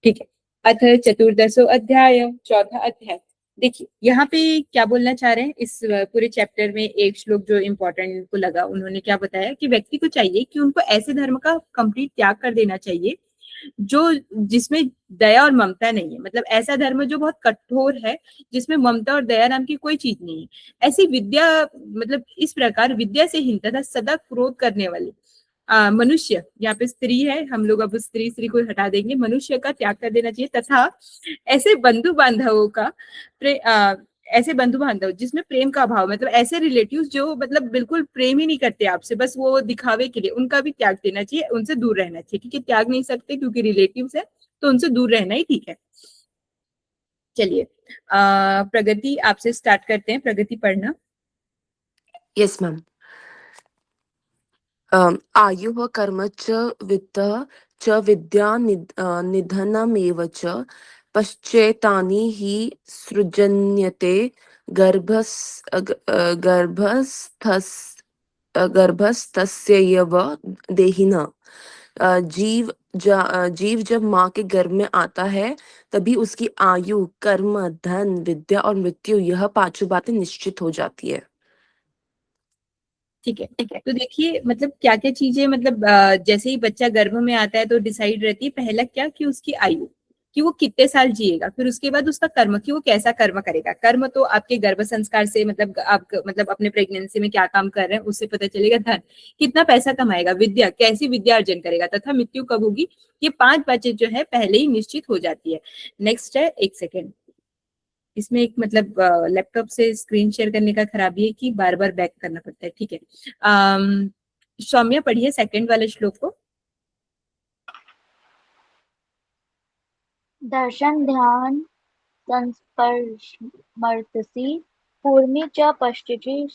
ठीक है। अथ चतुर्दशो अध्याय, चौथा अध्याय। देखिए यहाँ पे क्या बोलना चाह रहे हैं इस पूरे चैप्टर में, एक श्लोक जो इम्पोर्टेंट को लगा, उन्होंने क्या बताया कि व्यक्ति को चाहिए कि उनको ऐसे धर्म का कंप्लीट त्याग कर देना चाहिए जो जिसमें दया और ममता नहीं है, मतलब ऐसा धर्म जो बहुत कठोर है, जिसमें ममता और दया नाम की कोई चीज नहीं है। ऐसी विद्या, मतलब इस प्रकार विद्या से हीन तथा सदा क्रोध करने वाले मनुष्य, यहाँ पे स्त्री है, हम लोग अब स्त्री स्त्री को हटा देंगे, मनुष्य का त्याग कर देना चाहिए। तथा ऐसे बंधु बांधवों का ऐसे बंधु बांधव जिसमें प्रेम का अभाव, मतलब ऐसे रिलेटिव्स जो मतलब बिल्कुल प्रेम ही नहीं करते आपसे, बस वो दिखावे के लिए, उनका भी त्याग देना चाहिए, उनसे दूर रहना चाहिए, क्योंकि त्याग नहीं सकते क्योंकि रिलेटिव्स है, तो उनसे दूर रहना ही ठीक है। चलिए प्रगति आपसे स्टार्ट करते हैं, प्रगति पढ़ना। Yes ma'am. आयुः कर्म च वित्तः च विद्या निधनमेव च पश्चेतानि हि सृजन्यते गर्भस् गर्भस्थस् गर्भस्थस्यैव देहिनः। जीव जब माँ के गर्भ में आता है तभी उसकी आयु, कर्म, धन, विद्या और मृत्यु, यह पांचों बातें निश्चित हो जाती है। ठीक है। तो देखिए मतलब क्या क्या चीजें, मतलब जैसे ही बच्चा गर्भ में आता है तो डिसाइड रहती है, पहला क्या कि उसकी आयु, कि वो कितने साल जिएगा, फिर उसके बाद उसका कर्म, कि वो कैसा कर्म करेगा। कर्म तो आपके गर्भ संस्कार से, मतलब आप मतलब अपने प्रेगनेंसी में क्या काम कर रहे हैं उससे पता चलेगा। धन, कितना पैसा कमाएगा। विद्या, कैसी विद्या अर्जन करेगा। तथा मृत्यु कब होगी। ये 5 बातें जो है पहले ही निश्चित हो जाती है। नेक्स्ट है, एक सेकेंड, इसमें एक मतलब लैपटॉप से स्क्रीन शेयर करने का खराबी है कि बार बार बैक करना पड़ता है। ठीक है। सौम्या पढ़िए सेकंड वाले श्लोक को। दर्शन ध्यान संस्पर्शमर्तसि कूर्मी च पश्चिति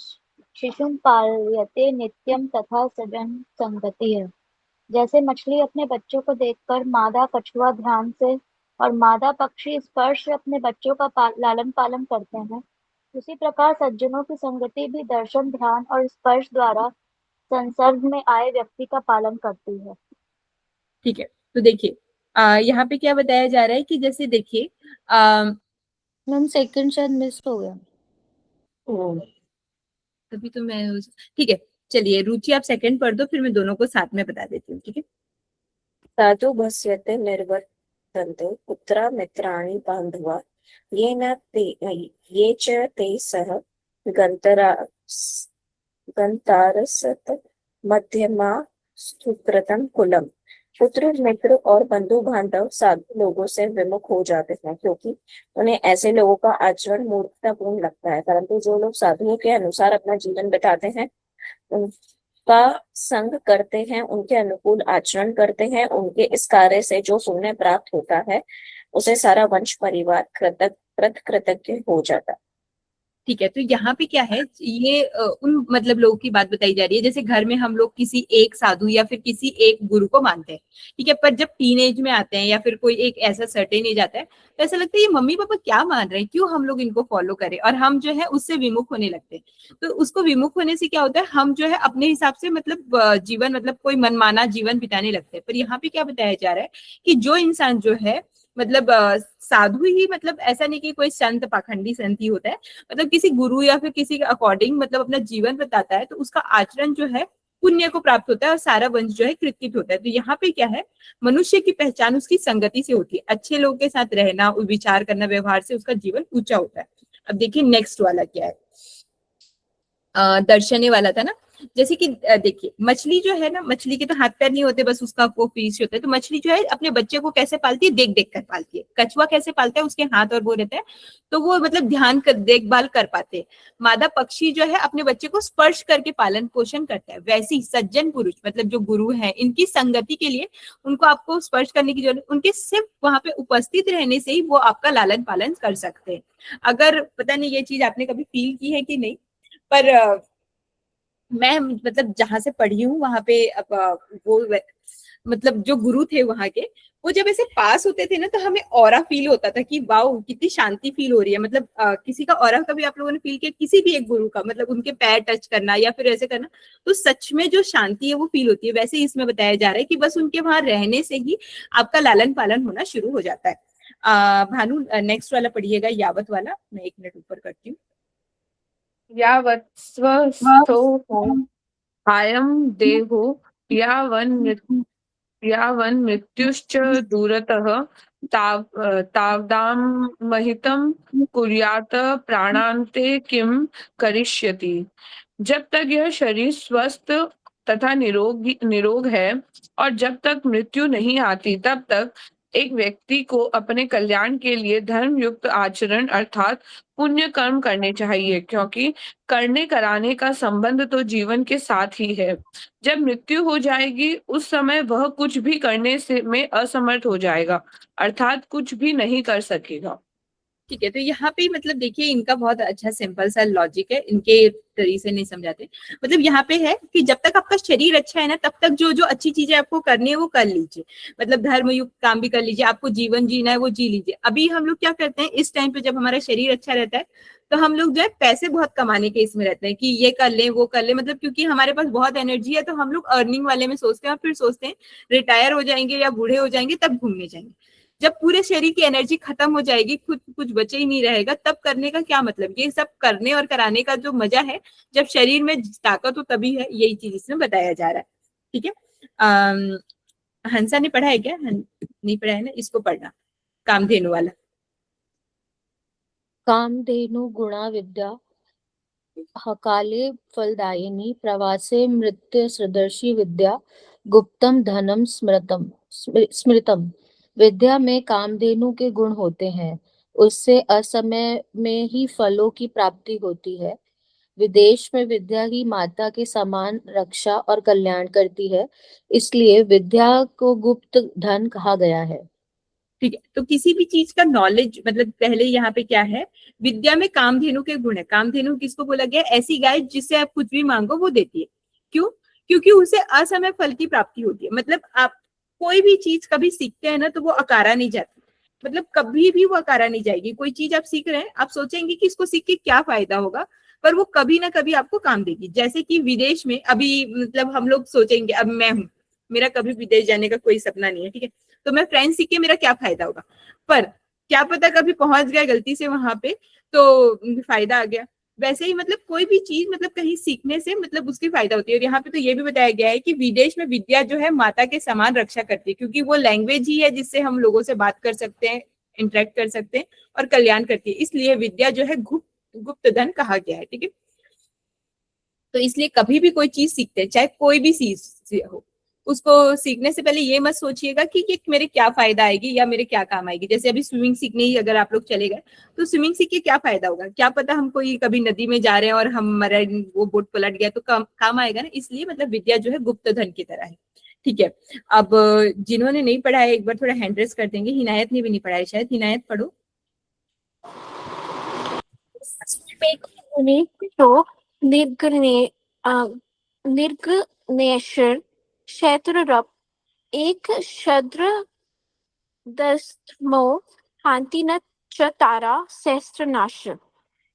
शिशुं पाल्यते नित्यं तथा सजन संगतिः। जैसे मछली अपने बच्चों को देखकर मादा कछुआ ध्यान से और मादा पक्षी स्पर्श से अपने बच्चों का लालन पालन करते हैं, उसी प्रकार सज्जनों की संगति भी दर्शन ध्यान और स्पर्श द्वारा संसर्ग में आए व्यक्ति का पालन करती है। ठीक है। तो देखिए यहाँ पे क्या बताया जा रहा है कि जैसे देखिए मैम सेकंड शायद मिस हो गया। तभी तो मैं ठीक है। चलिए रुचि आप सेकंड पढ़ दो, फिर मैं दोनों को साथ में बता देती हूँ। ठीक है। साधु भस्यते निर्वर्तन्ते पुत्रा मित्राणि बान्धवा ये च ते सह गन्तरा गन्तारसत मध्यमा सुकृतं कुलम। पुत्र, मित्र और बंधु बांधव साधु लोगों से विमुख हो जाते हैं क्योंकि उन्हें ऐसे लोगों का आचरण मूर्खतापूर्ण लगता है, परंतु जो लोग साधुओं के अनुसार अपना जीवन बिताते हैं, उनका संग करते हैं, उनके अनुकूल आचरण करते हैं, उनके इस कार्य से जो पुण्य प्राप्त होता है उसे सारा वंश परिवार कृतज्ञ हो जाता है। ठीक है। तो यहाँ पे क्या है, ये उन मतलब लोगों की बात बताई जा रही है, जैसे घर में हम लोग किसी एक साधु या फिर किसी एक गुरु को मानते हैं। ठीक है। पर जब टीन एज में आते हैं या फिर कोई एक ऐसा सर्टेन एज आता है, तो ऐसा लगता है ये मम्मी पापा क्या मान रहे हैं, क्यों हम लोग इनको फॉलो करें, और हम जो है उससे विमुख होने लगते हैं। तो उसको विमुख होने से क्या होता है, हम जो है अपने हिसाब से मतलब जीवन, मतलब कोई मनमाना जीवन बिताने लगते हैं। पर यहाँ पे क्या बताया जा रहा है कि जो इंसान जो है मतलब साधु ही, मतलब ऐसा नहीं कि कोई संत पाखंडी संत ही होता है, मतलब किसी गुरु या फिर किसी के अकॉर्डिंग मतलब अपना जीवन बताता है, तो उसका आचरण जो है पुण्य को प्राप्त होता है और सारा वंश जो है कृतकृत होता है। तो यहाँ पे क्या है, मनुष्य की पहचान उसकी संगति से होती है, अच्छे लोगों के साथ रहना, विचार करना, व्यवहार से उसका जीवन ऊंचा होता है। अब देखिए नेक्स्ट वाला क्या है, दर्शने वाला था ना। जैसे कि देखिए मछली जो है ना, मछली के तो हाथ पैर नहीं होते, बस उसका वो पीस होता है। तो मछली जो है अपने बच्चे को कैसे पालती है, देख देख कर पालती है। कछुआ कैसे पालता है, उसके हाथ और वो रहता है, तो वो मतलब ध्यान कर देखभाल कर पाते हैं। मादा पक्षी जो है अपने बच्चे को स्पर्श करके पालन पोषण करता है। वैसे ही सज्जन पुरुष, मतलब जो गुरु है, इनकी संगति के लिए उनको आपको स्पर्श करने की जरूरत, उनके सिर्फ वहां पे उपस्थित रहने से ही वो आपका लालन पालन कर सकते हैं। अगर पता नहीं ये चीज आपने कभी फील की है कि नहीं, पर मैं मतलब जहां से पढ़ी हूँ वहां पे अब वो मतलब जो गुरु थे वहां के, वो जब ऐसे पास होते थे ना तो हमें ऑरा फील होता था कि वाओ कितनी शांति फील हो रही है। मतलब किसी का ऑरा कभी आप लोगों ने फील किया, किसी भी एक गुरु का, मतलब उनके पैर टच करना या फिर ऐसे करना, तो सच में जो शांति है वो फील होती है। वैसे ही इसमें बताया जा रहा है कि बस उनके वहां रहने से ही आपका लालन पालन होना शुरू हो जाता है। भानु नेक्स्ट वाला पढ़िएगा, यावत वाला। मैं 1 मिनट ऊपर करती हूँ। यावत् स्वस्थो अयं देहो यावन् मृत्युश्च दूरतः तावदामहितं कुर्यात् प्राणान्ते किं करिष्यति। जब तक यह शरीर स्वस्थ तथा निरोग है और जब तक मृत्यु नहीं आती, तब तक एक व्यक्ति को अपने कल्याण के लिए धर्म युक्त आचरण अर्थात पुण्य कर्म करने चाहिए, क्योंकि करने कराने का संबंध तो जीवन के साथ ही है। जब मृत्यु हो जाएगी उस समय वह कुछ भी करने से में असमर्थ हो जाएगा, अर्थात कुछ भी नहीं कर सकेगा। ठीक है, तो यहाँ पे मतलब देखिए इनका बहुत अच्छा सिंपल सा लॉजिक है, इनके तरीके से नहीं समझाते। मतलब यहाँ पे है कि जब तक आपका शरीर अच्छा है ना, तब तक जो जो अच्छी चीजें आपको करनी है वो कर लीजिए। मतलब धर्मयुक्त काम भी कर लीजिए, आपको जीवन जीना है वो जी लीजिए। अभी हम लोग क्या करते हैं इस टाइम पे, जब हमारा शरीर अच्छा रहता है तो हम लोग जो है पैसे बहुत कमाने के इसमें रहते हैं कि ये कर ले वो कर ले। मतलब क्योंकि हमारे पास बहुत एनर्जी है तो हम लोग अर्निंग वाले में सोचते हैं, और फिर सोचते हैं रिटायर हो जाएंगे या बूढ़े हो जाएंगे तब घूमने जाएंगे। जब पूरे शरीर की एनर्जी खत्म हो जाएगी, खुद कुछ बचे ही नहीं रहेगा, तब करने का क्या मतलब। ये सब करने और कराने का जो मजा है जब शरीर में ताकत हो तभी है, यही चीज इसमें बताया जा रहा है। ठीक है, हंसा ने पढ़ा है क्या? नहीं पढ़ा है ना, इसको पढ़ना, कामधेनु वाला। कामधेनु गुणा विद्या हकाले फलदायिनी प्रवासे मृत्यु सदृशी विद्या गुप्तम धनम स्मृतम। विद्या में कामधेनु के गुण होते हैं, उससे असमय में ही फलों की प्राप्ति होती है। विदेश में विद्या ही माता के समान रक्षा और कल्याण करती है, इसलिए विद्या को गुप्त धन कहा गया है। ठीक है, तो किसी भी चीज का नॉलेज, मतलब पहले यहाँ पे क्या है, विद्या में कामधेनु के गुण है। कामधेनु किसको बोला गया? ऐसी गाय जिससे आप कुछ भी मांगो वो देती है। क्यों? क्योंकि उसे असमय फल की प्राप्ति होती है। मतलब आप कोई भी चीज कभी सीखते हैं ना तो वो अकारा नहीं जाती। मतलब कभी भी वो अकारा नहीं जाएगी। कोई चीज आप सीख रहे हैं, आप सोचेंगे कि इसको सीख के क्या फायदा होगा, पर वो कभी ना कभी आपको काम देगी। जैसे कि विदेश में अभी, मतलब हम लोग सोचेंगे, अब मैं हूं, मेरा कभी विदेश जाने का कोई सपना नहीं है, ठीक है, तो मैं फ्रेंच सीख के मेरा क्या फायदा होगा। पर क्या पता कभी पहुंच गया गलती से वहां पे तो फायदा आ गया। वैसे ही मतलब कोई भी चीज, मतलब कहीं सीखने से मतलब उसकी फायदा होती है। और यहाँ पे तो ये भी बताया गया है कि विदेश में विद्या जो है माता के समान रक्षा करती है, क्योंकि वो लैंग्वेज ही है जिससे हम लोगों से बात कर सकते हैं, इंटरेक्ट कर सकते हैं और कल्याण करती है। इसलिए विद्या जो है गुप्त धन कहा गया है। ठीक है, तो इसलिए कभी भी कोई चीज सीखते हैं, चाहे कोई भी चीज हो, उसको सीखने से पहले ये मत सोचिएगा कि मेरे क्या फायदा आएगी या मेरे क्या काम आएगी। जैसे अभी स्विमिंग सीखने ही अगर आप लोग चले गए तो स्विमिंग सीख के क्या फायदा होगा? क्या पता हम कोई कभी नदी में जा रहे हैं और हमारा वो बोट पलट गया तो काम आएगा ना। इसलिए मतलब विद्या जो है गुप्त धन की तरह है। ठीक है, अब जिन्होंने नहीं पढ़ा है एक बार थोड़ा हैंड रेस कर देंगे। हिनायत ने भी नहीं पढ़ा है शायद, हिनायत पढ़ो। तो निर्गुणेश्वर क्षेत्ररप एक शद्र दस्तमो हांति न च तारा सहस्त्रनाश।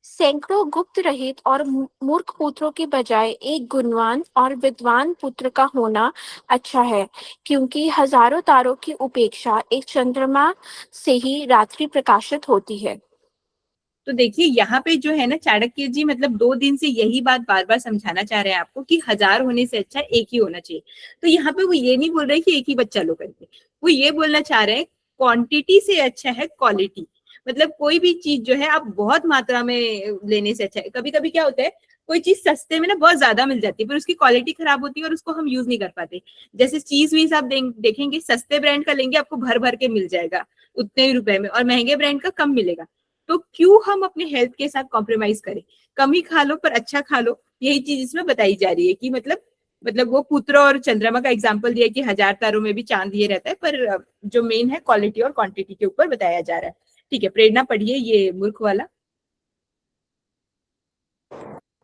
सैकड़ों गुप्त रहित और मूर्ख पुत्रों के बजाय एक गुणवान और विद्वान पुत्र का होना अच्छा है, क्योंकि हजारों तारों की उपेक्षा एक चंद्रमा से ही रात्रि प्रकाशित होती है। तो देखिए यहाँ पे जो है ना, चाणक्य जी मतलब 2 दिन से यही बात बार बार समझाना चाह रहे हैं आपको कि 1000 होने से अच्छा एक ही होना चाहिए। तो यहाँ पे वो ये नहीं बोल रहे कि एक ही बच्चा लो करके, वो ये बोलना चाह रहे हैं क्वांटिटी से अच्छा है क्वालिटी। मतलब कोई भी चीज जो है आप बहुत मात्रा में लेने से अच्छा है। कभी कभी क्या होता है, कोई चीज सस्ते में ना बहुत ज्यादा मिल जाती है पर उसकी क्वालिटी खराब होती है और उसको हम यूज नहीं कर पाते। जैसे चीज वीज आप देखेंगे, सस्ते ब्रांड का लेंगे आपको भर भर के मिल जाएगा उतने ही रुपए में, और महंगे ब्रांड का कम मिलेगा। तो क्यों हम अपने हेल्थ के साथ कॉम्प्रोमाइज करें? कम ही खा लो पर अच्छा खा लो। यही चीज इसमें बताई जा रही है कि मतलब वो पुत्र और चंद्रमा का एग्जाम्पल दिया कि 1000 तारों में भी चांद ये रहता है, पर जो मेन है क्वालिटी और क्वांटिटी के ऊपर बताया जा रहा है। ठीक है, प्रेरणा पढ़िए ये मूर्ख वाला।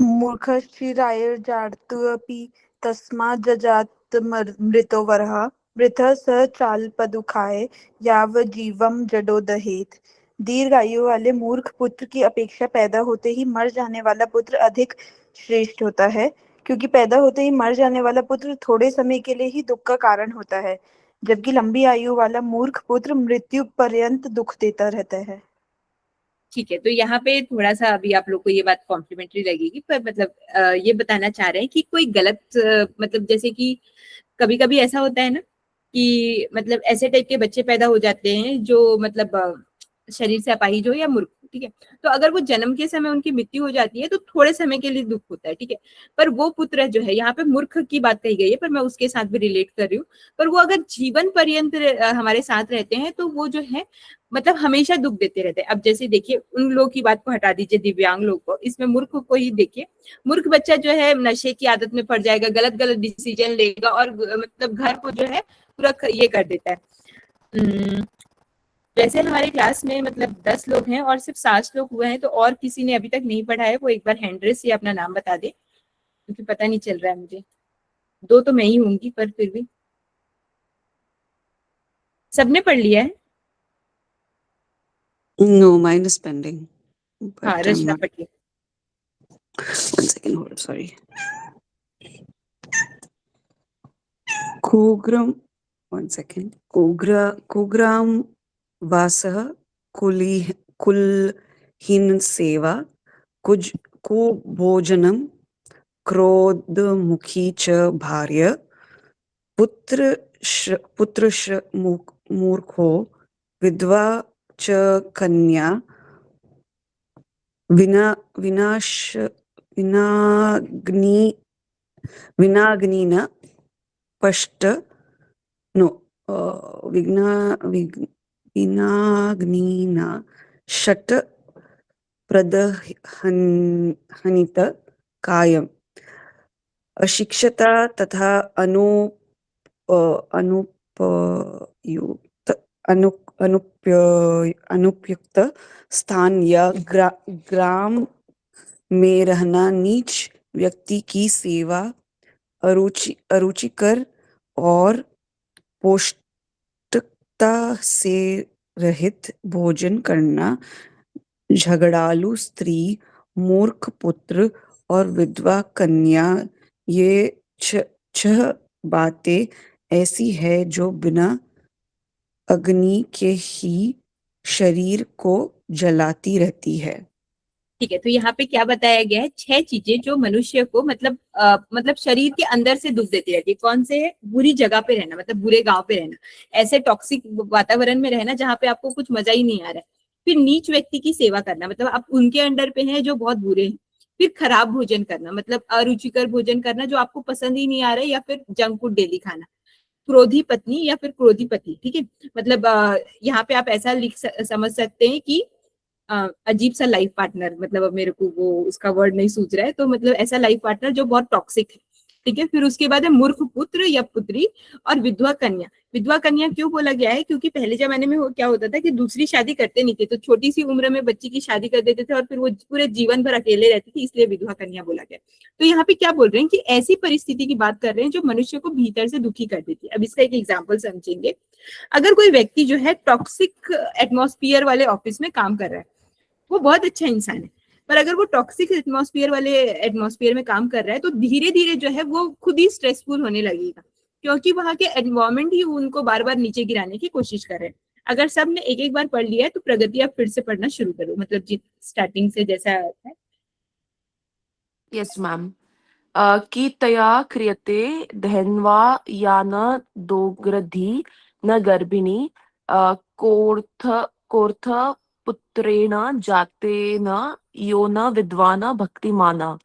मूर्खश्चिरायुर्जातोऽपि तस्मात् जजात मृतो वरः वृथा स चालपदुखाय याव जीवम जडो दहेत। दीर्घ आयु वाले मूर्ख पुत्र की अपेक्षा पैदा होते ही मर जाने वाला पुत्र अधिक श्रेष्ठ होता है, क्योंकि पैदा होते ही मर जाने वाला पुत्र थोड़े समय के लिए ही दुख का कारण होता है, जबकि लंबी आयु वाला मूर्ख पुत्र मृत्यु पर्यंत दुख देता रहता है। ठीक है, तो यहाँ पे थोड़ा सा अभी आप लोग को ये बात कॉम्प्लीमेंट्री लगेगी, पर मतलब ये बताना चाह रहे हैं कि कोई गलत मतलब जैसे कि कभी कभी ऐसा होता है ना कि मतलब ऐसे टाइप के बच्चे पैदा हो जाते हैं जो मतलब शरीर से अपाहिज हो या मूर्ख हो, ठीक है। तो अगर वो जन्म के समय उनकी मृत्यु हो जाती है तो थोड़े समय के लिए दुख होता है, ठीक है। पर वो पुत्र जो है, यहाँ पे मूर्ख की बात कही गई है पर मैं उसके साथ भी रिलेट कर रही हूँ, पर वो अगर जीवन पर्यंत हमारे साथ रहते हैं तो वो जो है मतलब हमेशा दुख देते रहते हैं। अब जैसे देखिए, उन लोगों की बात को हटा दीजिए, दिव्यांग लोग को, इसमें मूर्ख को ही देखिए। मूर्ख बच्चा जो है नशे की आदत में पड़ जाएगा, गलत गलत डिसीजन लेगा और मतलब घर को जो है पूरा ये कर देता है। जैसे हमारे क्लास में मतलब 10 लोग हैं और सिर्फ 7 लोग हुए हैं, तो और किसी ने अभी तक नहीं पढ़ा है, वो एक बार हैंड रेस या अपना नाम बता दे, क्योंकि पता नहीं चल रहा है मुझे। 2 तो मैं ही होंगी, पर फिर भी सबने पढ़ लिया है। No, mine is pending. हाँ, But I'm रचना not. पढ़िए। 1 second, hold on, sorry. Kugram, 1 second. Kugram Vasah Kulhin Seva Kubhojanam क्रोधमुखी च भार्य पुत्रश्च मूर्खो विधवा च कन्या विनाग्निना पष्ट नो विनाग्निना षट् प्रदहनित कायम् अशिक्षता तथा अनुपयुक्त स्थान या ग्राम में रहना नीच व्यक्ति की सेवा, अरुचिकर और पौष्टिकता से रहित भोजन करना, झगड़ालू स्त्री, मूर्ख पुत्र और विधवा कन्या, ये 6 बातें ऐसी है जो बिना अग्नि के ही शरीर को जलाती रहती है। ठीक है, तो यहाँ पे क्या बताया गया है? 6 चीजें जो मनुष्य को मतलब शरीर के अंदर से दुख देती रहती है। कौन से है? बुरी जगह पे रहना, मतलब बुरे गांव पे रहना, ऐसे टॉक्सिक वातावरण में रहना जहाँ पे आपको कुछ मजा ही नहीं आ रहा है। फिर नीच व्यक्ति की सेवा करना, मतलब आप उनके अंडर पे हैं जो बहुत बुरे हैं। फिर खराब भोजन करना, मतलब अरुचिकर भोजन करना जो आपको पसंद ही नहीं आ रहा है, या फिर जंक फूड डेली खाना। क्रोधी पत्नी या फिर क्रोधी पति, ठीक है। मतलब यहाँ पे आप ऐसा समझ सकते हैं कि अजीब सा लाइफ पार्टनर, मतलब अब मेरे को वो उसका वर्ड नहीं सूझ रहा है, तो मतलब ऐसा लाइफ पार्टनर जो बहुत टॉक्सिक है, ठीक है। फिर उसके बाद है मूर्ख पुत्र या पुत्री और विधवा कन्या। विधवा कन्या क्यों बोला गया है? क्योंकि पहले जमाने में क्या होता था कि दूसरी शादी करते नहीं थे, तो छोटी सी उम्र में बच्ची की शादी कर देते थे और फिर वो पूरे जीवन भर अकेले रहती थी, इसलिए विधवा कन्या बोला गया। तो यहाँ पे क्या बोल रहे हैं कि ऐसी परिस्थिति की बात कर रहे हैं जो मनुष्य को भीतर से दुखी कर देती है। अब इसका एक एग्जाम्पल समझेंगे। अगर कोई व्यक्ति जो है टॉक्सिक एटमॉस्फियर वाले ऑफिस में काम कर रहा है, वो बहुत अच्छा इंसान है, पर अगर वो टॉक्सिक एटमॉस्फेयर में काम कर रहा है तो धीरे धीरे जो है वो खुद ही स्ट्रेसफुल होने लगेगा, क्योंकि वहां के एनवायरमेंट ही उनको बार बार नीचे गिराने की कोशिश कर रहे हैं। अगर सब ने एक एक बार पढ़ लिया है तो प्रगति आप फिर से पढ़ना शुरू करो, मतलब स्टार्टिंग से जैसा है। Yes ma'am. की तया क्रियते धन्वा या न दोग्रधी न गर्भिणी कोर्थ पुत्रेण जातेन यो न विद्वान भक्तिमाना।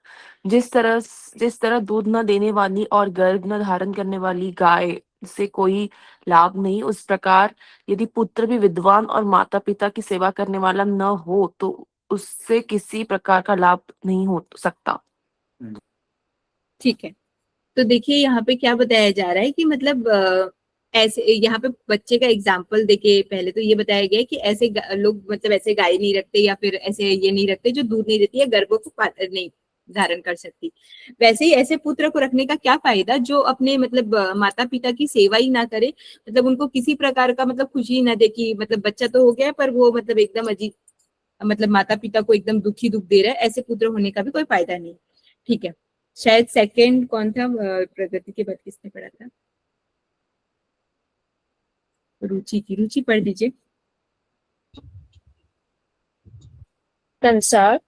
जिस तरह दूध न देने वाली और गर्भ न धारण करने वाली गाय से कोई लाभ नहीं, उस प्रकार यदि पुत्र भी विद्वान और माता पिता की सेवा करने वाला न हो तो उससे किसी प्रकार का लाभ नहीं हो सकता। ठीक है, तो देखिए यहाँ पे क्या बताया जा रहा है कि मतलब ऐसे यहाँ पे बच्चे का एग्जाम्पल देके पहले तो ये बताया गया है कि ऐसे लोग मतलब ऐसे गाय नहीं रखते या फिर ऐसे ये नहीं रखते जो दूध नहीं देती है, गर्भों को नहीं धारण कर सकती। वैसे ही ऐसे पुत्र को रखने का क्या फायदा जो अपने मतलब माता पिता की सेवा ही ना करे, मतलब उनको किसी प्रकार का मतलब खुशी ना दे कि मतलब बच्चा तो हो गया पर वो मतलब एकदम अजीब, मतलब माता पिता को एकदम दुखी दुख दे रहा है, ऐसे पुत्र होने का भी कोई फायदा नहीं। ठीक है, शायद सेकंड कौन था, प्रगति के बाद किसने पढ़ा था, रुचि की, रुचि पढ़ दीजिए। संसार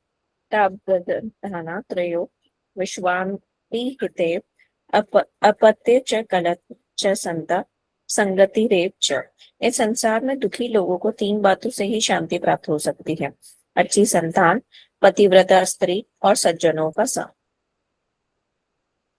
तावदधाना त्रयो विश्वान्ति हिते अपत्य च कलत च संता संगति रेप च। इस संसार में दुखी लोगों को 3 बातों से ही शांति प्राप्त हो सकती है: अच्छी संतान, पतिव्रता स्त्री और सज्जनों का साथ।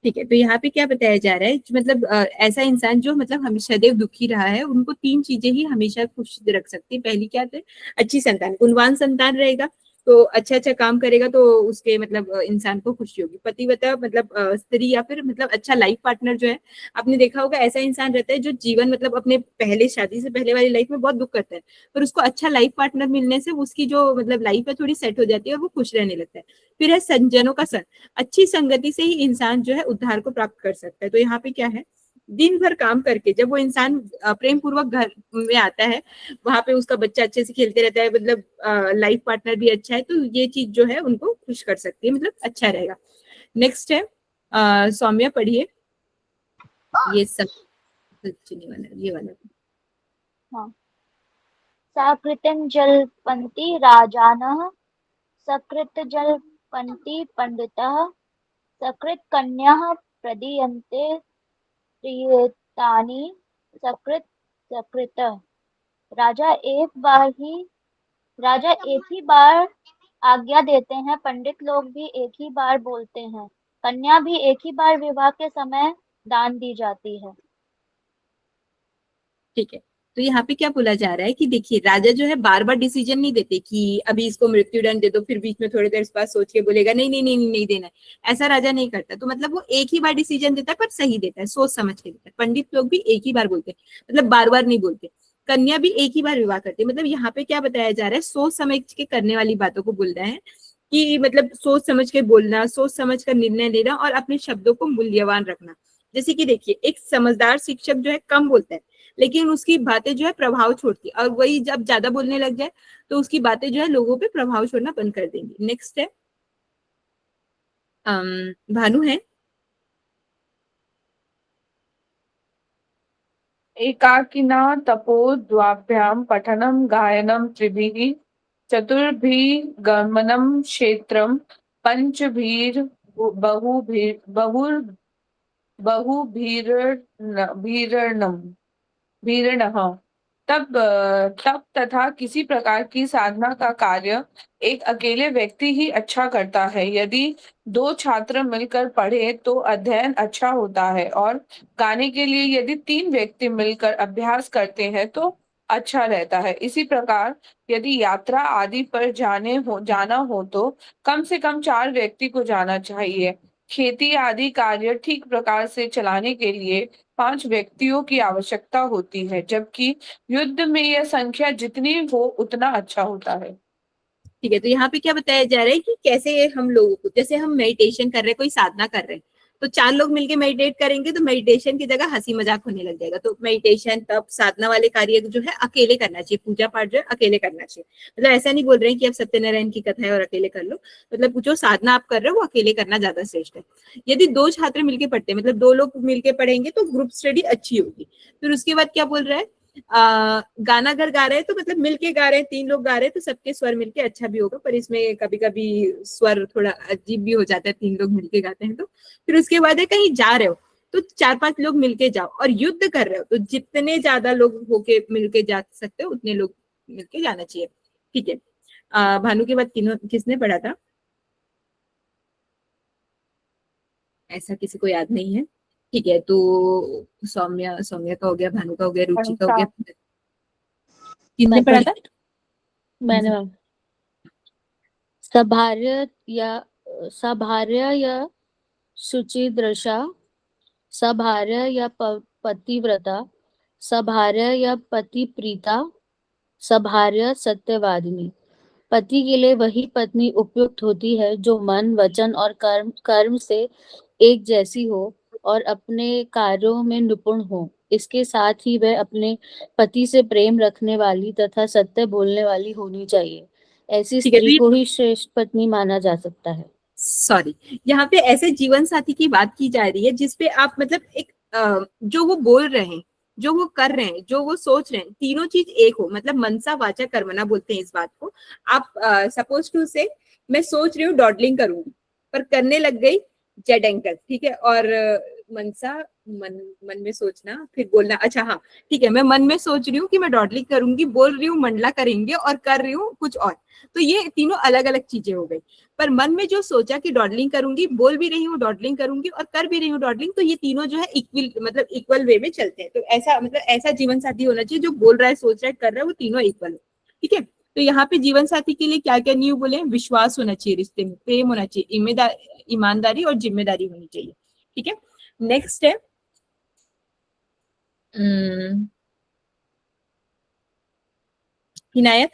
ठीक है, तो यहाँ पे क्या बताया जा रहा है, मतलब ऐसा इंसान जो मतलब हमेशा सदैव दुखी रहा है, उनको 3 चीजें ही हमेशा खुश रख सकती है। पहली क्या है, अच्छी संतान, गुणवान संतान रहेगा तो अच्छा काम करेगा तो उसके मतलब इंसान को खुशी होगी। पतिव्रता मतलब स्त्री या फिर मतलब अच्छा लाइफ पार्टनर जो है, आपने देखा होगा ऐसा इंसान रहता है जो जीवन मतलब अपने पहले शादी से पहले वाली लाइफ में बहुत दुख करता है, पर उसको अच्छा लाइफ पार्टनर मिलने से उसकी जो मतलब लाइफ है थोड़ी सेट हो जाती है और वो खुश रहने लगता है। फिर है संजनों का सन, अच्छी संगति से ही इंसान जो है उद्धार को प्राप्त कर सकता है। तो यहाँ पे क्या है, दिन भर काम करके जब वो इंसान प्रेम पूर्वक घर में आता है, वहां पे उसका बच्चा अच्छे से खेलते रहता है, मतलब लाइफ पार्टनर भी अच्छा है, तो ये चीज जो है उनको खुश कर सकती है, मतलब अच्छा रहेगा। नेक्स्ट है सौम्या, पढ़िए ये सब चीनी वाला, ये वाला। हाँ। सकृतं जल्पन्ति राजानः, सकृतजल्पन्ति पंडितः, सकृत्कन्याः प्रदीयन्ते प्रियतानि, सकृत सकृत। राजा एक ही बार आज्ञा देते हैं, पंडित लोग भी एक ही बार बोलते हैं, कन्या भी एक ही बार विवाह के समय दान दी जाती है। ठीक है, तो यहाँ पे क्या बोला जा रहा है कि देखिए राजा जो है बार बार डिसीजन नहीं देते कि अभी इसको मृत्युदंड दे दो, फिर बीच में थोड़ी देर इस बार सोच के बोलेगा नहीं नहीं नहीं नहीं, नहीं देना है, ऐसा राजा नहीं करता। तो मतलब वो एक ही बार डिसीजन देता है पर सही देता है, सोच समझ के देता है। पंडित लोग भी एक ही बार बोलते हैं, मतलब बार बार नहीं बोलते। कन्या भी एक ही बार विवाह करती है। मतलब यहाँ पे क्या बताया जा रहा है, सोच समझ के करने वाली बातों को बोल रहे हैं कि मतलब सोच समझ के बोलना, सोच समझ कर निर्णय लेना और अपने शब्दों को मूल्यवान रखना। जैसे कि देखिए एक समझदार शिक्षक जो है कम बोलता है, लेकिन उसकी बातें जो है प्रभाव छोड़ती है, और वही जब ज्यादा बोलने लग जाए तो उसकी बातें जो है लोगों पे प्रभाव छोड़ना बंद कर देंगी। नेक्स्ट है भानु है। एकाकिना तपो द्वाभ्याम पठनम गायनम त्रिभिः चतुर्भिर्गमनम क्षेत्रम पंचभिर बहुभिरणम भीरणः। तब तथा किसी प्रकार की साधना का कार्य एक अकेले व्यक्ति ही अच्छा करता है। यदि 2 छात्र मिलकर पढ़े तो अध्ययन अच्छा होता है, और गाने के लिए यदि 3 व्यक्ति मिलकर अभ्यास करते हैं तो अच्छा रहता है। इसी प्रकार यदि यात्रा आदि पर जाना हो तो कम से कम 4 व्यक्ति को जाना चाहिए। खेती आदि कार्य ठीक प्रकार से चलाने के लिए 5 व्यक्तियों की आवश्यकता होती है, जबकि युद्ध में यह संख्या जितनी हो उतना अच्छा होता है। ठीक है, तो यहाँ पे क्या बताया जा रहा है कि कैसे हम लोगों को, जैसे हम मेडिटेशन कर रहे हैं, कोई साधना कर रहे हैं, तो 4 लोग मिलके मेडिटेट करेंगे तो मेडिटेशन की जगह हंसी मजाक होने लग जाएगा। तो मेडिटेशन तब साधना वाले कार्य जो है अकेले करना चाहिए, पूजा पाठ जो है अकेले करना चाहिए। मतलब ऐसा नहीं बोल रहे हैं कि आप सत्यनारायण की कथा है और अकेले कर लो, मतलब जो साधना आप कर रहे हो वो अकेले करना ज्यादा श्रेष्ठ है। यदि 2 छात्र मिलके पढ़ते हैं, मतलब 2 लोग मिलके पढ़ेंगे तो ग्रुप स्टडी अच्छी होगी। फिर उसके बाद क्या बोल रहा है, गाना अगर गा रहे हैं तो मतलब मिलके गा रहे हैं, 3 लोग गा रहे हैं तो सबके स्वर मिलके अच्छा भी होगा, पर इसमें कभी कभी स्वर थोड़ा अजीब भी हो जाता है 3 लोग मिलके गाते हैं तो। फिर उसके बाद है कहीं जा रहे हो तो 4-5 लोग मिलके जाओ, और युद्ध कर रहे हो तो जितने ज्यादा लोग होके मिलके जा सकते हो उतने लोग मिलके जाना चाहिए। ठीक है, भानु के बाद किसने पढ़ा था, ऐसा किसी को याद नहीं है। ठीक है, तो सौम्या सौम्या का हो गया, भानु का हो गया, रुचि का हो अच्छा। गया, किसने मैं पढ़ा था। मैंने मैम सभार्य या शुचिदृशा, सभार्य या पतिव्रता, सभार्य या पतिप्रीता, सभार्य सत्यवादिनी। पति के लिए वही पत्नी उपयुक्त होती है जो मन, वचन और कर्म से एक जैसी हो और अपने कार्यों में निपुण हो। इसके साथ ही वह अपने पति से प्रेम रखने वाली तथा सत्य बोलने वाली होनी चाहिए। ऐसी ठीक है, तो स्त्री ये को ही श्रेष्ठ पत्नी माना जा सकता है। सॉरी, यहाँ पे ऐसे जीवन साथी की बात की जा रही है जिसपे आप मतलब एक जो वो बोल रहे हैं, जो वो कर रहे हैं, जो वो सोच रहे हैं, तीनों चीज एक हो, मतलब मनसा वाचा कर्मणा बोलते हैं इस बात को। आप सपोज टू से मैं सोच रही हूँ डॉडलिंग करूंगी, पर करने लग गई जेड एंकल, ठीक है, और मनसा मन में सोचना फिर बोलना, अच्छा हाँ ठीक है, मैं मन में सोच रही हूँ कि मैं डॉडलिंग करूंगी, बोल रही हूँ मंडला करेंगे और कर रही हूँ कुछ और। तो ये तीनों अलग अलग चीजें हो गई। पर मन में जो सोचा कि डॉडलिंग करूंगी, बोल भी रही हूँ डॉडलिंग करूंगी और कर भी रही हूँ डॉडलिंग, तो ये तीनों जो है इक्वल, मतलब इक्वल वे में चलते हैं। तो ऐसा मतलब ऐसा जीवन साथी होना चाहिए जो बोल रहा है, सोच रहा है, कर रहा है, वो तीनों इक्वल हो। ठीक है, तो यहाँ पे जीवन साथी के लिए क्या क्या नियम बोले? विश्वास होना चाहिए रिश्ते में, प्रेम होना चाहिए, ईमानदारी और जिम्मेदारी होनी चाहिए। ठीक है, नेक्स्ट है हिनायत।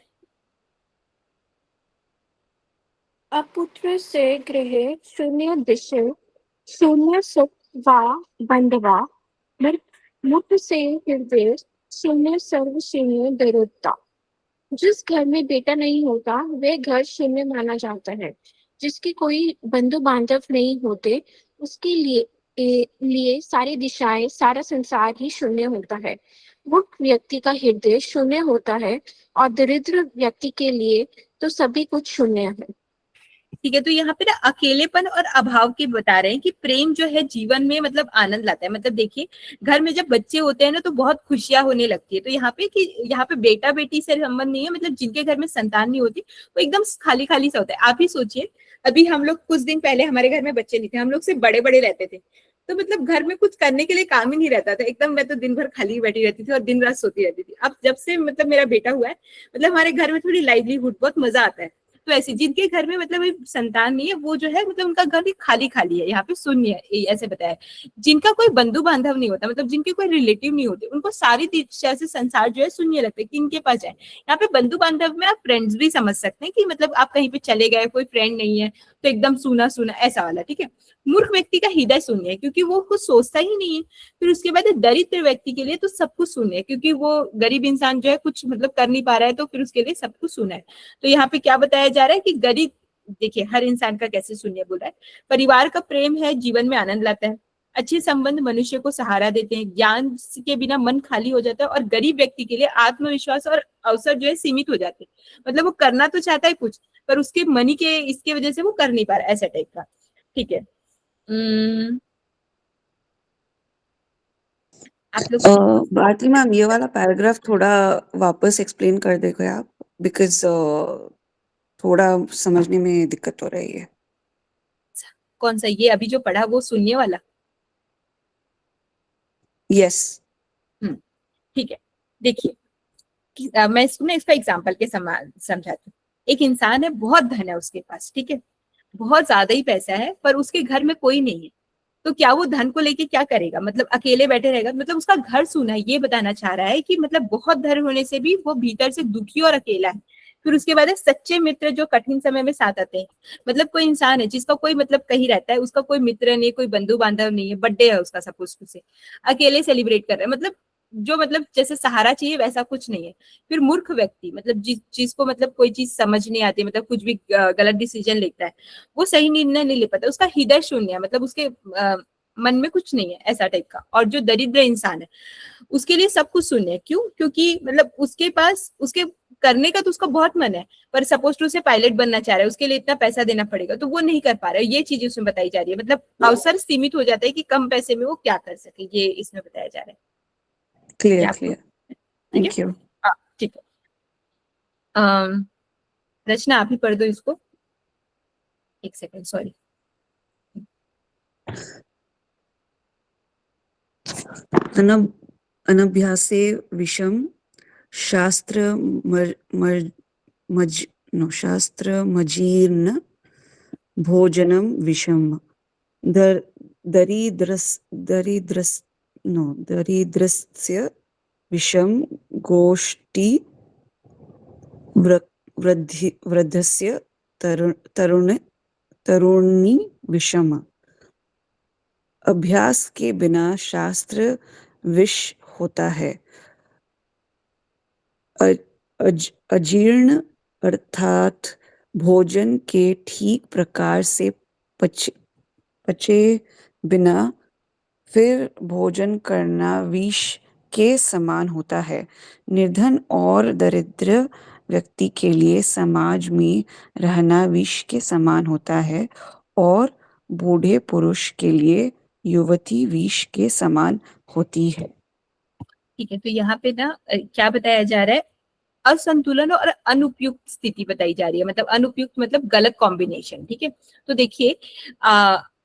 अपुत्र से गृहे शून्य दिशे, शून्य सुख वा बंधवा, मुठ से हृदय, शून्य सर्व शून्य दरिद्रता। जिस घर में बेटा नहीं होता वह घर शून्य माना जाता है। जिसके कोई बंधु बांधव नहीं होते उसके लिए सारी दिशाएं, सारा संसार ही शून्य होता है। मूर्ख व्यक्ति का हृदय शून्य होता है और दरिद्र व्यक्ति के लिए तो सभी कुछ शून्य है। ठीक है, तो यहाँ पे ना अकेलेपन और अभाव के बता रहे हैं कि प्रेम जो है जीवन में मतलब आनंद लाता है। मतलब देखिए, घर में जब बच्चे होते हैं ना तो बहुत खुशियां होने लगती है। तो यहाँ पे कि यहाँ पे बेटा बेटी से संबंध नहीं है, मतलब जिनके घर में संतान नहीं होती वो एकदम खाली खाली सा होता है। आप ही सोचिए, अभी हम लोग कुछ दिन पहले हमारे घर में बच्चे नहीं थे, हम लोग से बड़े बड़े रहते थे, तो मतलब घर में कुछ करने के लिए काम ही नहीं रहता था एकदम। मैं तो दिन भर खाली बैठी रहती थी और दिन रात सोती रहती थी। अब जब से मतलब मेरा बेटा हुआ है, मतलब हमारे घर में थोड़ी लाइवलीहुड, बहुत मजा आता है। तो ऐसे जिनके घर में मतलब संतान नहीं है वो जो है मतलब उनका घर भी खाली खाली है, यहाँ पे शून्य है, ऐसे बताया। जिनका कोई बंधु बांधव नहीं होता, मतलब जिनके कोई रिलेटिव नहीं होते, उनको सारी दिशा से संसार जो है शून्य लगता है कि इनके पास जाए। यहाँ पे बंधु बांधव में आप फ्रेंड्स भी समझ सकते हैं कि मतलब आप कहीं पे चले गए, कोई फ्रेंड नहीं है तो एकदम सूना सूना ऐसा वाला। ठीक है, मूर्ख व्यक्ति का हृदय शून्य है क्योंकि वो कुछ सोचता ही नहीं है। फिर उसके बाद दरिद्र व्यक्ति के लिए तो सब कुछ शून्य है क्योंकि वो गरीब इंसान जो है कुछ मतलब कर नहीं पा रहा है, तो फिर उसके लिए सब कुछ शून्य है। तो यहाँ पे क्या बताया जा रहा है कि गरीब, देखिए हर इंसान का कैसे शून्य बोला है। परिवार का प्रेम है, जीवन में आनंद लाता है। अच्छे संबंध मनुष्य को सहारा देते हैं। ज्ञान के बिना मन खाली हो जाता है। और गरीब व्यक्ति के लिए आत्मविश्वास और अवसर जो है सीमित हो जाते हैं। मतलब वो करना तो चाहता है कुछ, पर उसके मनी के इसके वजह से वो कर नहीं पा रहा, ऐसा टाइप का। ठीक है, आप लोग भारती मैम, ये वाला पैराग्राफ थोड़ा वापस एक्सप्लेन कर देंगे आप, बिकॉज थोड़ा समझने में दिक्कत हो रही है। कौन सा? ये अभी जो पढ़ा वो शून्य वाला? यस। ठीक है, देखिए मैं इसको ना इसका एग्जाम्पल के समान समझाती हूँ। एक इंसान है, बहुत धन है उसके पास, ठीक है, बहुत ज्यादा ही पैसा है, पर उसके घर में कोई नहीं है। तो क्या वो धन को लेके क्या करेगा? मतलब अकेले बैठे रहेगा? मतलब उसका घर सूना है, ये बताना चाह रहा है कि मतलब बहुत धन होने से भी वो भीतर से दुखी और अकेला है। फिर उसके बाद है सच्चे मित्र जो कठिन समय में साथ आते हैं। मतलब कोई इंसान है जिसका कोई मतलब कहीं रहता है, उसका कोई मित्र नहीं, कोई बंधु बांधव नहीं है, बर्थडे है उसका सपोज से, अकेले सेलिब्रेट कर रहा है, मतलब जो मतलब जैसे सहारा चाहिए वैसा कुछ नहीं है। फिर मूर्ख व्यक्ति, मतलब जिस चीज को मतलब कोई चीज समझ नहीं आती, मतलब कुछ भी गलत डिसीजन लेता है, वो सही निर्णय नहीं ले पाता, उसका हृदय शून्य है, मतलब उसके मन में कुछ नहीं है, ऐसा टाइप का। और जो दरिद्र इंसान है उसके लिए सब कुछ शून्य है। क्यों? क्योंकि मतलब उसके पास उसके करने का तो उसका बहुत मन है, पर सपोज टू से पायलट बनना चाह रहा है, उसके लिए इतना पैसा देना पड़ेगा, तो वो नहीं कर पा रहा है। ये चीज उसमें बताई जा रही है, मतलब अवसर सीमित हो जाता है कि कम पैसे में वो क्या कर सके, ये इसमें बताया जा रहा है। Clear clear, thank you. हाँ ठीक है, रचना आप ही पढ़ दो इसको। एक सेकंड, सॉरी। अनभ्यासे विषम शास्त्र शास्त्रमजीर्ण भोजनम विषम दरिद्रस्य विषम गोष्ठी वृद्धस्य तरुणी विषम। अभ्यास के बिना शास्त्र विष होता है। अजीर्ण अर्थात भोजन के ठीक प्रकार से पचे बिना फिर भोजन करना विष के समान होता है। निर्धन और दरिद्र व्यक्ति के लिए समाज में रहना विष के समान होता है और बूढ़े पुरुष के लिए युवती विष के समान होती है। ठीक है, तो यहाँ पे ना क्या बताया जा रहा है, असंतुलन और अनुपयुक्त स्थिति बताई जा रही है। मतलब अनुपयुक्त मतलब गलत कॉम्बिनेशन। ठीक है, तो देखिए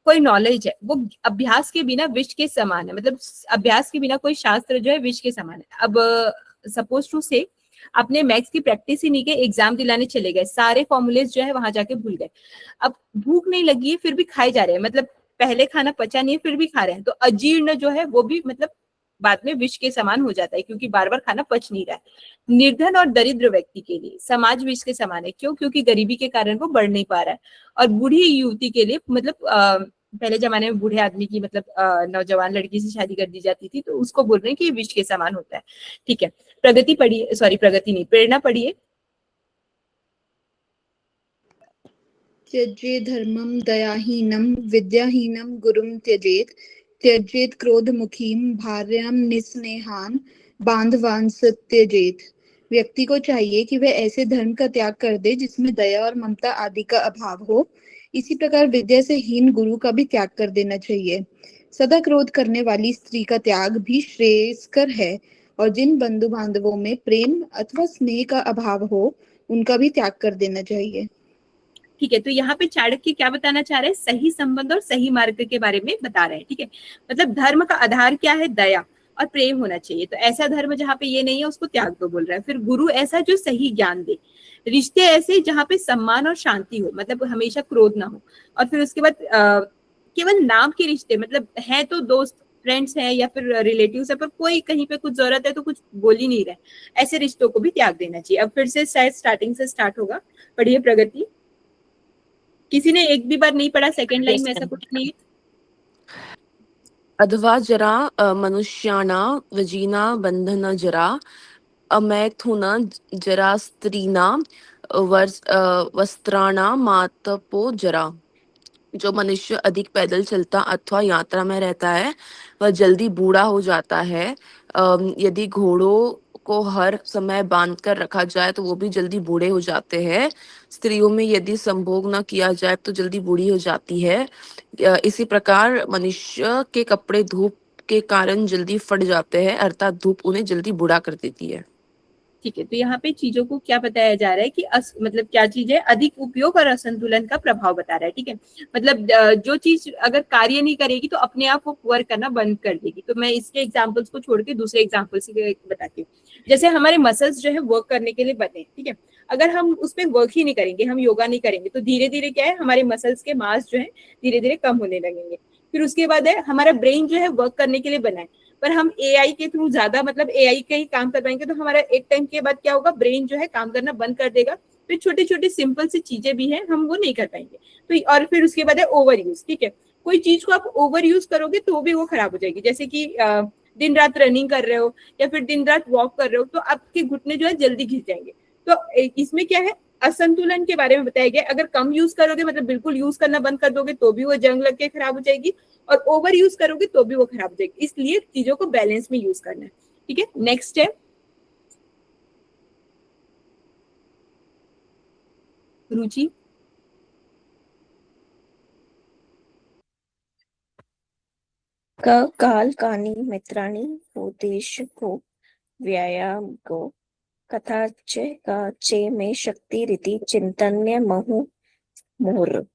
कोई नॉलेज है वो अभ्यास के बिना विष के समान है। मतलब अभ्यास के बिना कोई शास्त्र जो है विष के समान है। अब सपोज टू से आपने मैथ्स की प्रैक्टिस ही नहीं की, एग्जाम दिलाने चले गए, सारे फॉर्मूलेज जो है वहां जाके भूल गए। अब भूख नहीं लगी है फिर भी खाए जा रहे हैं, मतलब पहले खाना पचा नहीं है फिर भी खा रहे हैं, तो अजीर्ण जो है वो भी मतलब बाद में विष के समान हो जाता है, क्योंकि बार बार खाना पच नहीं रहा है। निर्धन और दरिद्र व्यक्ति के लिए समाज विष के समान है। क्यों? क्योंकि गरीबी के कारण वो बढ़ नहीं पा रहा है। और बूढ़ी युवती के लिए मतलब पहले जमाने में बूढ़े आदमी की मतलब नौजवान लड़की से शादी कर दी जाती थी, तो उसको बोल रहे हैं कि ये विष के समान होता है। ठीक है, प्रगति पढ़िए, सॉरी प्रगति नहीं, प्रेरणा पढ़िए। त्यजे धर्मं दयाहीनं विद्याहीनं गुरुं त्यजेत त्यजेत क्रोधमुखीं भार्यां निस्नेहान बांधवांस त्यजेत। व्यक्ति को चाहिए कि वह ऐसे धर्म का त्याग कर दे जिसमें दया और ममता आदि का अभाव हो। इसी प्रकार विद्या से हीन गुरु का भी त्याग कर देना चाहिए। सदा क्रोध करने वाली स्त्री का त्याग भी श्रेयस्कर है, और जिन बंधु बांधवों में प्रेम अथवा स्नेह का अभाव हो उनका भी त्याग कर देना चाहिए। ठीक है, तो यहाँ पे चाणक्य क्या बताना चाह रहे हैं, सही संबंध और सही मार्ग के बारे में बता रहे हैं। ठीक है, मतलब धर्म का आधार क्या है, दया और प्रेम होना चाहिए। तो ऐसा धर्म जहाँ पे ये नहीं है उसको त्याग दो बोल रहा है। फिर गुरु ऐसा जो सही ज्ञान दे, रिश्ते ऐसे जहाँ पे सम्मान और शांति हो, मतलब हमेशा क्रोध ना हो। और फिर उसके बाद केवल नाम के रिश्ते, मतलब है तो दोस्त फ्रेंड्स है या फिर रिलेटिव्स है, पर कोई कहीं पे कुछ जरूरत है तो कुछ बोल ही नहीं रहे, ऐसे रिश्तों को भी त्याग देना चाहिए। अब फिर से शायद स्टार्टिंग से स्टार्ट होगा, पढ़िए प्रगति। किसी ने एक भी बार नहीं पढ़ा सेकंड लाइन में, ऐसा कुछ नहीं है। अथवा जरा मनुष्याणा वजीना बंधन जरा अमैथुना जरा स्त्रीना वस्त्राणा मातपो जरा। जो मनुष्य अधिक पैदल चलता अथवा यात्रा में रहता है वह जल्दी बूढ़ा हो जाता है। यदि घोड़ों को हर समय बांध कर रखा जाए तो वो भी जल्दी बूढ़े हो जाते हैं। स्त्रियों में यदि संभोग न किया जाए तो जल्दी बूढ़ी हो जाती है। इसी प्रकार मनुष्य के कपड़े धूप के कारण जल्दी फट जाते हैं, अर्थात धूप उन्हें जल्दी बूढ़ा कर देती है। ठीक है, तो यहाँ पे चीजों को क्या बताया जा रहा है कि मतलब क्या चीज है, अधिक उपयोग और असंतुलन का प्रभाव बता रहा है। ठीक है, मतलब जो चीज अगर कार्य नहीं करेगी तो अपने आप वो वर्क करना बंद कर देगी। तो मैं इसके एग्जांपल्स को छोड़ के दूसरे एग्जांपल से बताती हूँ। जैसे हमारे मसल्स जो है वर्क करने के लिए बने, ठीक है, अगर हम उस पर वर्क ही नहीं करेंगे, हम योगा नहीं करेंगे, तो धीरे धीरे क्या है, हमारे मसल्स के मास जो है धीरे धीरे कम होने लगेंगे। फिर उसके बाद है हमारा ब्रेन जो है वर्क करने के लिए बना है, पर हम एआई के थ्रू ज्यादा मतलब एआई का ही काम करवाएंगे तो हमारा एक टाइम के बाद क्या होगा, ब्रेन जो है काम करना बंद कर देगा। फिर छोटी छोटी सिंपल सी चीजें भी हैं हम वो नहीं कर पाएंगे। तो और फिर उसके बाद है ओवर यूज। ठीक है, कोई चीज को आप ओवर यूज करोगे तो भी वो खराब हो जाएगी। जैसे कि दिन रात रनिंग कर रहे हो या फिर दिन रात वॉक कर रहे हो तो आपके घुटने जो है जल्दी घिस जाएंगे। तो इसमें क्या है, असंतुलन के बारे में बताया गया। अगर कम यूज करोगे मतलब बिल्कुल यूज करना बंद कर दोगे तो भी वो जंग लग के खराब हो जाएगी, और ओवर यूज करोगे तो भी वो खराब हो जाएगी। इसलिए चीजों को बैलेंस में यूज करना है। ठीक है, नेक्स्ट है रुचि। काल कानी मित्राणि उद्देश्य को व्यायाम को कथाच का चे में शक्ति रीति चिंतन्य महु मुहुर।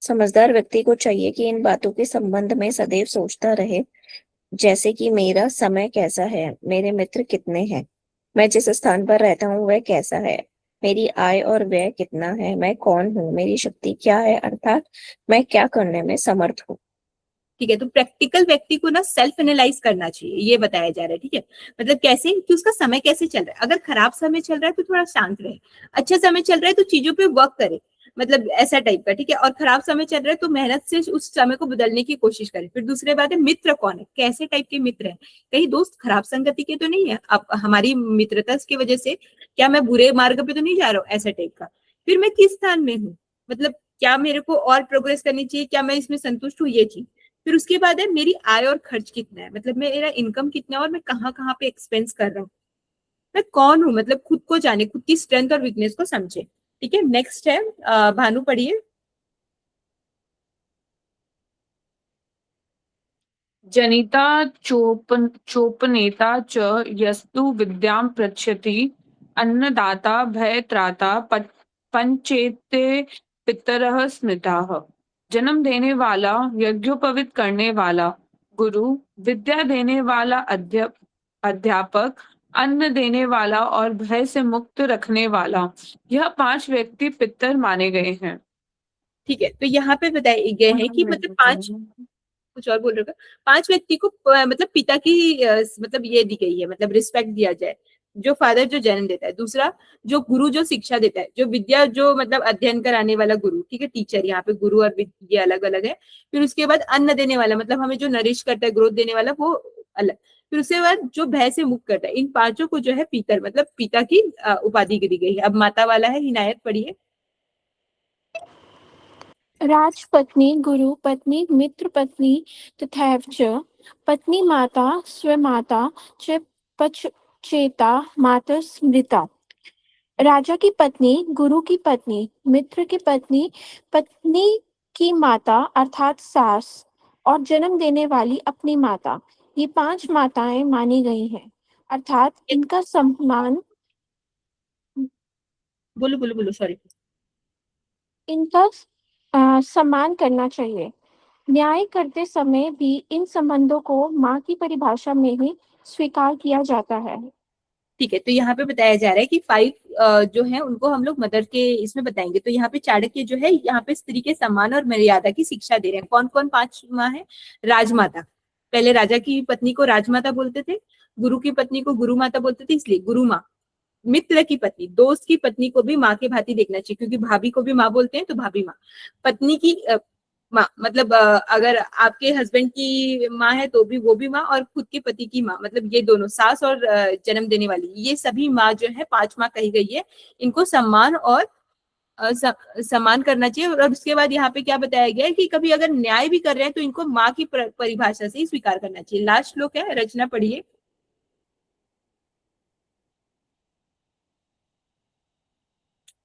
समझदार व्यक्ति को चाहिए कि इन बातों के संबंध में सदैव सोचता रहे, जैसे कि मेरा समय कैसा है, मेरे मित्र कितने हैं, मैं जिस स्थान पर रहता हूँ वह कैसा है, मेरी आय और व्यय कितना है, मैं कौन हूँ, मेरी शक्ति क्या है, अर्थात मैं क्या करने में समर्थ हूँ। ठीक है। तो प्रैक्टिकल व्यक्ति को ना सेल्फ एनालाइज करना चाहिए, ये बताया जा रहा है। ठीक है, मतलब कैसे कि उसका समय कैसे चल रहा है। अगर खराब समय चल रहा है तो थोड़ा शांत रहे, अच्छा समय चल रहा है तो चीजों पे वर्क करे, मतलब ऐसा टाइप का। ठीक है, और खराब समय चल रहा है तो मेहनत से उस समय को बदलने की कोशिश करे। फिर दूसरी बात है, मित्र कौन है, कैसे टाइप के मित्र है। कहीं दोस्त खराब संगति के तो नहीं है, अब हमारी मित्रता की वजह से क्या मैं बुरे मार्ग पे तो नहीं जा रहा हूँ, ऐसा टाइप का। फिर मैं किस स्थान में हूँ, मतलब क्या मेरे को और प्रोग्रेस करनी चाहिए, क्या मैं इसमें संतुष्ट हूँ, ये चीज। फिर उसके बाद है मेरी आय और खर्च कितना है, मतलब मेरा इनकम कितना है और मैं कहाँ कहाँ पे एक्सपेंस कर रहा हूँ, मैं कौन हूँ, मतलब खुद को जाने, खुद की स्ट्रेंथ और वीकनेस को समझे। ठीक है, नेक्स्ट है भानु पढ़िए। जनिता चोपनेता च यस्तु विद्यां पृच्छति अन्नदाता भयत्राता पंचेते पितरः स्मृताः। जन्म देने वाला, यज्ञोपवीत करने वाला गुरु, विद्या देने वाला अध्यापक, अन्न देने वाला और भय से मुक्त रखने वाला, यह 5 व्यक्ति पितर माने गए हैं। ठीक है, तो यहाँ पे बताए गए हैं कि मतलब 5, कुछ और बोल रहे हो, 5 व्यक्ति को मतलब पिता की मतलब ये दी गई है, मतलब रिस्पेक्ट दिया जाए। जो फादर जो जन्म देता है, दूसरा जो गुरु जो शिक्षा देता है, जो विद्या जो मतलब अध्ययन कराने वाला गुरु, ठीक है, टीचर, यहाँ पे गुरु और विद्या अलग अलग है। फिर उसके बाद अन्न देने वाला, मतलब हमें जो नरिश करता है, ग्रोथ देने वाला, वो अलग। फिर उसके बाद जो भय से मुक्त करता है, इन 5 को जो है पितर, मतलब पिता की उपाधि दी गई है। अब माता वाला है, हिनायत पढ़िए। राजपत्नी गुरु पत्नी मित्र पत्नी तथैव च पत्नी माता स्वमाता च पचचेता माता स्मृता। राजा की पत्नी, गुरु की पत्नी, मित्र की पत्नी, पत्नी की माता अर्थात सास और जन्म देने वाली अपनी माता, ये 5 माताएं मानी गई हैं। अर्थात इनका सम्मान बोलो बोलो बोलो, सॉरी। इनका सम्मान करना चाहिए। न्याय करते समय भी इन संबंधों को माँ की परिभाषा में ही स्वीकार किया जाता है। ठीक है, तो यहाँ पे बताया जा रहा है कि 5 जो है उनको हम लोग मदर के इसमें बताएंगे। तो यहाँ पे चाणक्य जो है यहाँ पे स्त्री के सम्मान और मर्यादा की शिक्षा दे रहे हैं। कौन कौन 5 माँ है? राजमाता, पहले राजा की पत्नी को राजमाता बोलते थे, गुरु की पत्नी को गुरु माता बोलते थे, इसलिए गुरु माँ। मित्र की पत्नी, दोस्त की पत्नी को भी माँ के भांति देखना चाहिए, क्योंकि भाभी को भी माँ बोलते हैं, तो भाभी माँ। पत्नी की माँ, मतलब अगर आपके हस्बैंड की माँ है तो भी वो भी माँ, और खुद के पति की माँ, मतलब ये दोनों, सास और जन्म देने वाली, ये सभी माँ जो है 5 माँ कही गई है। इनको सम्मान और सम्मान करना चाहिए। और उसके बाद यहाँ पे क्या बताया गया है कि कभी अगर न्याय भी कर रहे हैं तो इनको माँ की परिभाषा से ही स्वीकार करना चाहिए। लास्ट श्लोक है, रचना पढ़िए।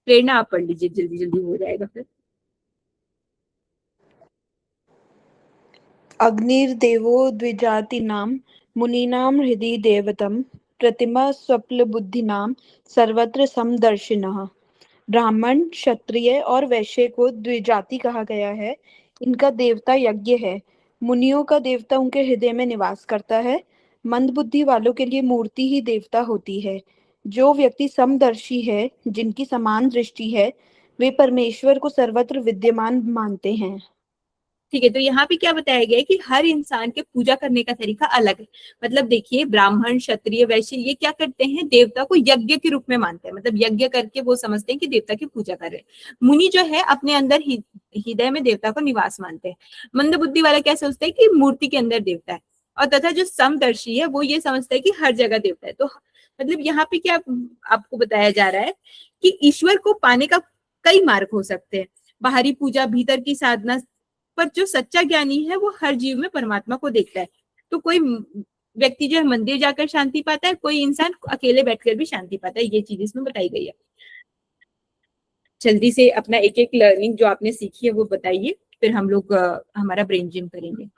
प्रेरणा आप पढ़ लीजिए, जल्दी जल्दी हो जाएगा फिर। अग्निर्देवो द्विजातीनां मुनीनां हृदि देवतं प्रतिमा स्वप्नबुद्धिनां सर्वत्र समदर्शिनः। ब्राह्मण, क्षत्रिय और वैश्य को द्विजाति कहा गया है। इनका देवता यज्ञ है। मुनियों का देवता उनके हृदय में निवास करता है। मंदबुद्धि वालों के लिए मूर्ति ही देवता होती है। जो व्यक्ति समदर्शी है, जिनकी समान दृष्टि है, वे परमेश्वर को सर्वत्र विद्यमान मानते हैं। ठीक है, तो यहाँ पे क्या बताया गया है कि हर इंसान के पूजा करने का तरीका अलग है। मतलब देखिए, ब्राह्मण, क्षत्रिय, वैश्य, ये क्या करते हैं, देवता को यज्ञ के रूप में मानते हैं, मतलब यज्ञ करके वो समझते हैं कि देवता की पूजा कर रहे हैं। मुनि जो है अपने अंदर हृदय में देवता को निवास मानते हैं। मंद बुद्धि वाला क्या सोचता है कि मूर्ति के अंदर देवता है। और तथा जो समदर्शी है वो ये समझता है कि हर जगह देवता है। तो मतलब यहाँ पे क्या आपको बताया जा रहा है कि ईश्वर को पाने का कई मार्ग हो सकते हैं। बाहरी पूजा, भीतर की साधना, पर जो सच्चा ज्ञानी है वो हर जीव में परमात्मा को देखता है। तो कोई व्यक्ति जो है मंदिर जाकर शांति पाता है, कोई इंसान अकेले बैठकर भी शांति पाता है, ये चीज इसमें बताई गई है। जल्दी से अपना एक एक लर्निंग जो आपने सीखी है वो बताइए, फिर हम लोग हमारा ब्रेन जिम करेंगे।